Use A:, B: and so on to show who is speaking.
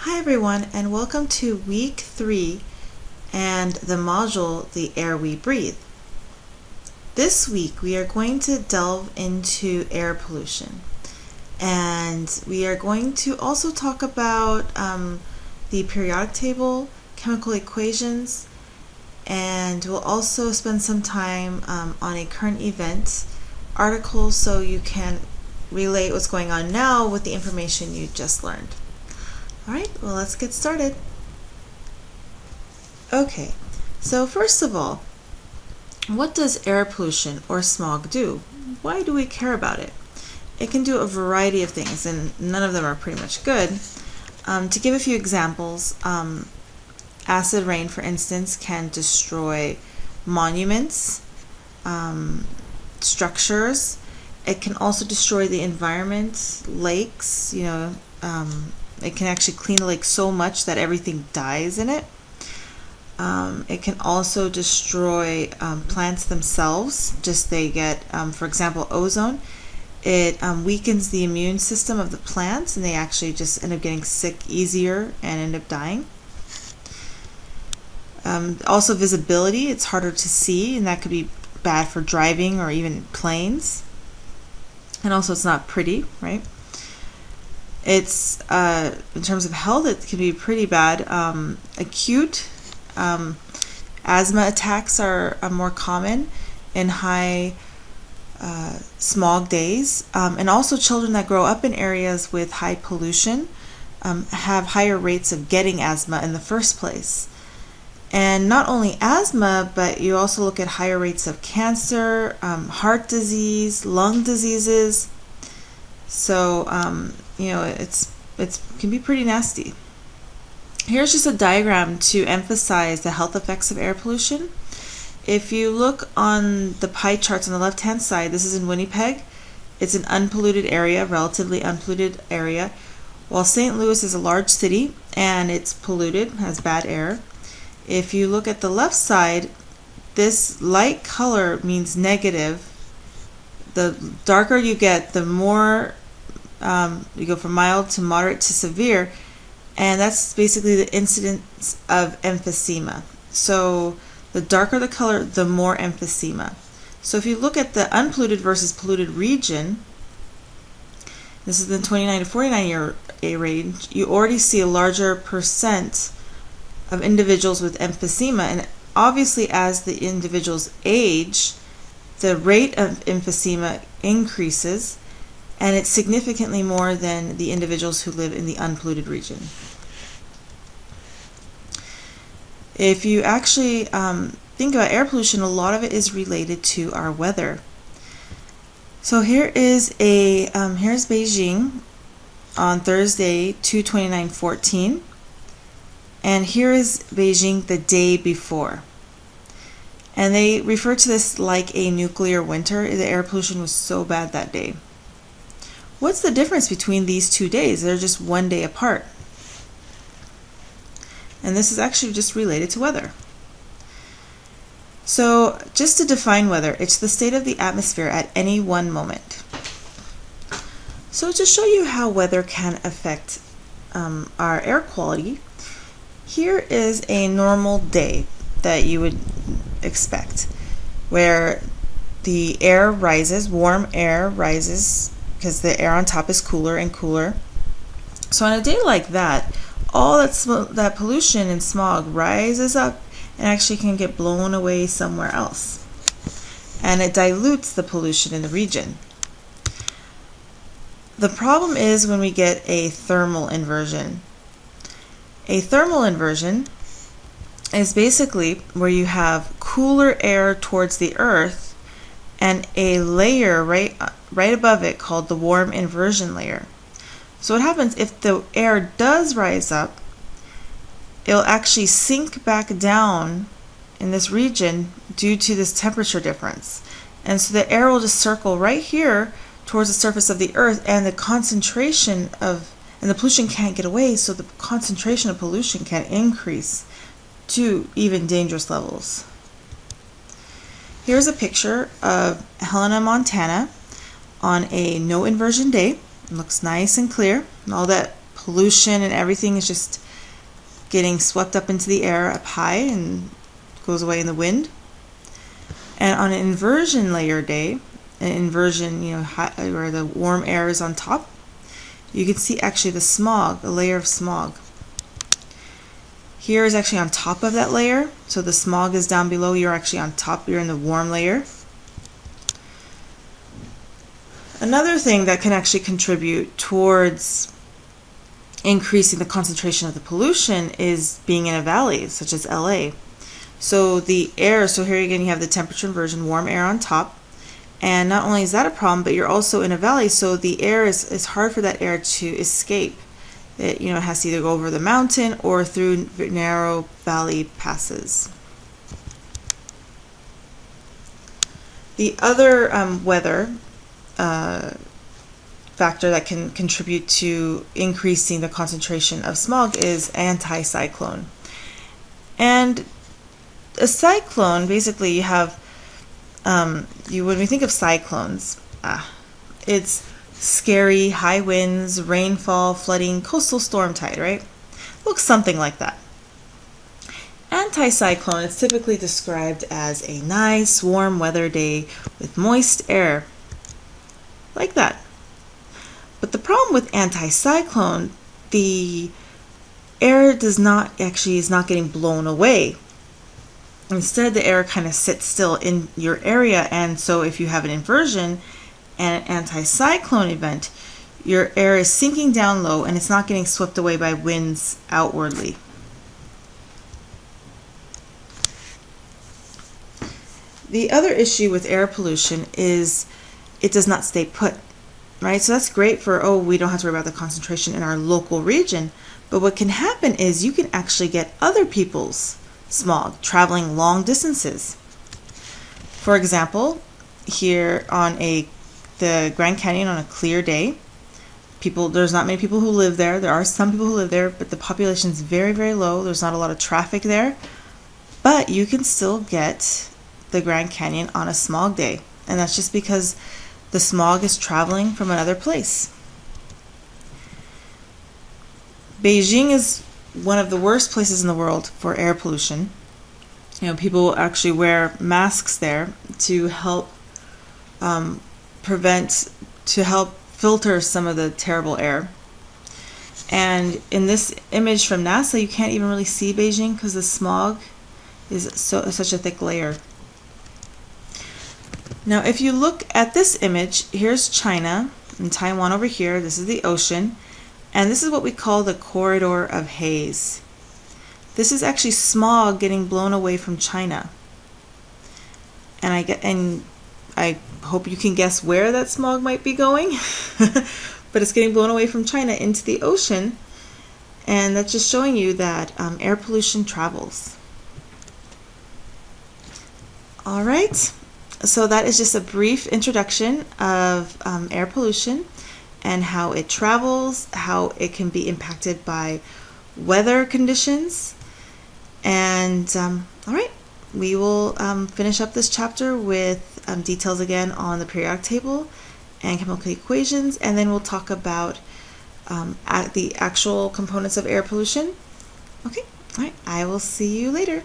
A: Hi everyone, and welcome to week 3 and the module The Air We Breathe. This week we are going to delve into air pollution, and we are going to also talk about the periodic table, chemical equations, and we'll also spend some time on a current event article so you can relate what's going on now with the information you just learned. Alright, well, let's get started. Okay, so first of all, what does air pollution or smog do? Why do we care about it? It can do a variety of things, and none of them are pretty much good. To give a few examples, acid rain, for instance, can destroy monuments, structures. It can also destroy the environment, lakes, it can actually clean the lake so much that everything dies in it. It can also destroy plants themselves. They get, for example, ozone. It weakens the immune system of the plants, and they actually just end up getting sick easier and end up dying. Also visibility, it's harder to see, and that could be bad for driving or even planes. And also it's not pretty, right? It's, in terms of health, it can be pretty bad. Acute asthma attacks are more common in high smog days. And also children that grow up in areas with high pollution have higher rates of getting asthma in the first place. And not only asthma, but you also look at higher rates of cancer, heart disease, lung diseases. So, it can be pretty nasty. Here's just a diagram to emphasize the health effects of air pollution. If you look on the pie charts on the left-hand side, this is in Winnipeg. It's an unpolluted area, relatively unpolluted area, while St. Louis is a large city and it's polluted, has bad air. If you look at the left side, this light color means negative. The darker you get, the more you go from mild to moderate to severe, and that's basically the incidence of emphysema. So the darker the color, the more emphysema. So if you look at the unpolluted versus polluted region, this is the 29 to 49 year range, you already see a larger percent of individuals with emphysema, and obviously as the individuals age, the rate of emphysema increases, and it's significantly more than the individuals who live in the unpolluted region. If you actually think about air pollution, a lot of it is related to our weather. So here is here's Beijing on Thursday, 2/29/14, and here is Beijing the day before. And they refer to this like a nuclear winter. The air pollution was so bad that day. What's the difference between these 2 days? They're just 1 day apart. And this is actually just related to weather. So just to define weather, it's the state of the atmosphere at any one moment. So to show you how weather can affect our air quality, here is a normal day that you would expect, where the air rises, warm air rises, because the air on top is cooler and cooler. So on a day like that, all that pollution and smog rises up and actually can get blown away somewhere else. And it dilutes the pollution in the region. The problem is when we get a thermal inversion. A thermal inversion is basically where you have cooler air towards the earth and a layer right above it called the warm inversion layer. So what happens if the air does rise up, it'll actually sink back down in this region due to this temperature difference. And so the air will just circle right here towards the surface of the earth, and the concentration and the pollution can't get away, so the concentration of pollution can increase to even dangerous levels. Here's a picture of Helena, Montana on a no inversion day. It looks nice and clear, and all that pollution and everything is just getting swept up into the air up high and goes away in the wind. And on an inversion layer day, an inversion, where the warm air is on top, you can see actually the smog, a layer of smog. Here is actually on top of that layer, so the smog is down below, you're actually on top, you're in the warm layer. Another thing that can actually contribute towards increasing the concentration of the pollution is being in a valley, such as LA. So the air, so here again you have the temperature inversion, warm air on top, and not only is that a problem, but you're also in a valley, so the air is hard for that air to escape. It has to either go over the mountain or through narrow valley passes. The other weather factor that can contribute to increasing the concentration of smog is anticyclone. And a cyclone, basically you have, when we think of cyclones, it's scary, high winds, rainfall, flooding, coastal storm tide, right? Looks something like that. Anticyclone is typically described as a nice, warm weather day with moist air, like that. But the problem with anticyclone, the air is not getting blown away. Instead, the air kind of sits still in your area, and so if you have an inversion and an anticyclone event, your air is sinking down low and it's not getting swept away by winds outwardly. The other issue with air pollution is it does not stay put, right? So that's great for, we don't have to worry about the concentration in our local region, but what can happen is you can actually get other people's smog traveling long distances. For example, here on the Grand Canyon on a clear day, there's not many people who live there. There are some people who live there, but the population is very, very low. There's not a lot of traffic there, but you can still get the Grand Canyon on a smog day, and that's just because the smog is traveling from another place. Beijing is one of the worst places in the world for air pollution. People actually wear masks there to help help filter some of the terrible air. And in this image from NASA, you can't even really see Beijing because the smog is such a thick layer. Now, if you look at this image, here's China and Taiwan over here. This is the ocean, and this is what we call the corridor of haze. This is actually smog getting blown away from China. And I hope you can guess where that smog might be going, but it's getting blown away from China into the ocean, and that's just showing you that air pollution travels. All right. So that is just a brief introduction of air pollution and how it travels, how it can be impacted by weather conditions. And all right, we will finish up this chapter with details again on the periodic table and chemical equations, and then we'll talk about the actual components of air pollution. Okay, all right, I will see you later.